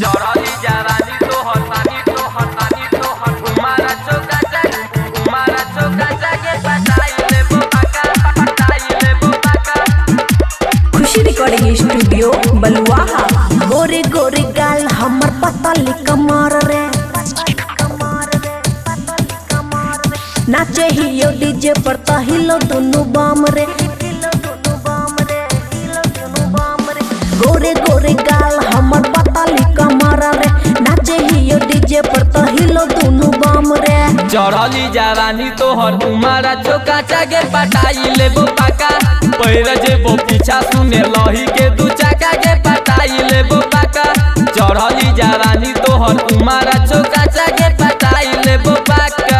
चढ़ली जवानी तोहर पानी तोहर पानी तोहर उमारा चौका जाके पटाई लेबो पाका खुशी रिकॉर्डिंग स्टूडियो बलुआहा। गोरे गोरे गाल हमर पतली कमर रे नाचे हियो डीजे पर तहिलो दुनु बम रे। गोरे गोरे गाल हमर पतली कमर रे नाचे हियो डीजे पर तहिलो दुनु बम रे। चढ़ली जवानी तोहर उमारा चौका जाके पटाई लेबो पाका पैर जेबो पीछा सुने लही के दू चक्का के पटाई लेबो पाका। चढ़ली जवानी तोहर उमारा चौका जाके पटाई लेबो पाका।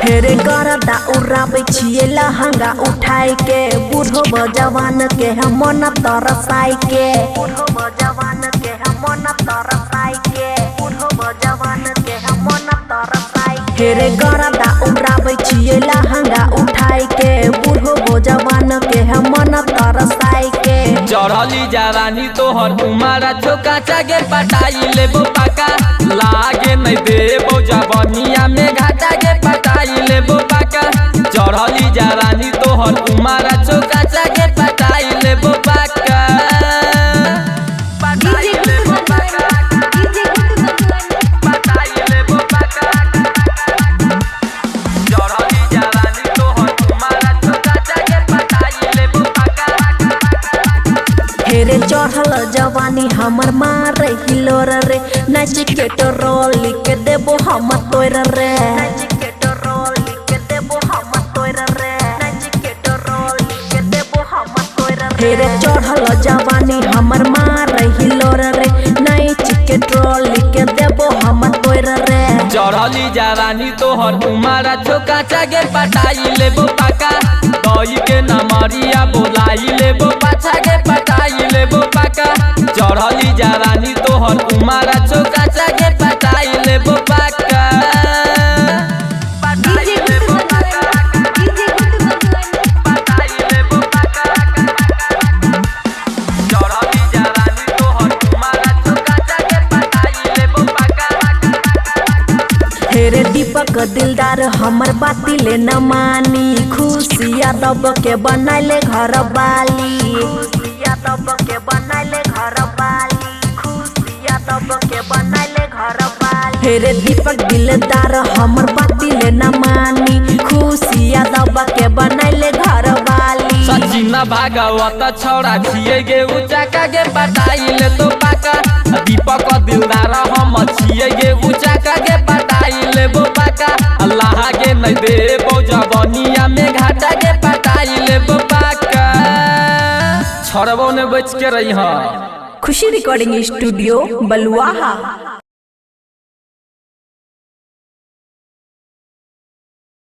हेरे गरदा उड़ाबै छियै लहंगा उठाई के बूढ़ो जवान के हम मन तरसाई के हेरे गरदा उड़ाबै छियै लहंगा उठाई के बूढ़ो जवान के हम मन तरसाई के। चढ़ली जवानी तोहर उमारा चौका जाके पटाई लेबो पाका लागे नहीं देबो जवानिया में घाटा के पटाई लेबो पाका। चढ़ली जवानी तोहर उमारा चौका जाके पटाई लेबो पाका। हेरे चढ़ल जवानी हमर मारे हिलोर रे नाच के टोरोल के देबो हम तोर रे। हेरे चढ़ल जवानी हमर मारे हिलोर रे नाच के टोरोल के देबो हम तोर रे। चढ़ली जवानी तोहर उमारा चौका जाके पटाई लेबो पाका दही के नमरिया बोलाई लेबो पाछा के पटाई लेबो पाका। चढ़ली जवानी तोहर उमारा चौका जाके पटाई लेबो पाका। हेरे दीपक दिलदार हमर बाती ले न मानी खुशिया दब के बनाइले घर बाली हेरे दीपक दिलदार हमर बाती ले न मानी खुशिया दब के बनाइले घर बाली। सचिना भागवत छौड़ा छिए गे उचाका के पटाई ले तो पाका दीपक दिलदार हम छिए गे उचाका के पटाई लेबो पाका अल्लाह के नहीं देबो जवानिया में घाटा के पटाई लेबो पाका। छड़बो ने बच के रही। खुशी रिकॉर्डिंग स्टूडियो बलुआहा।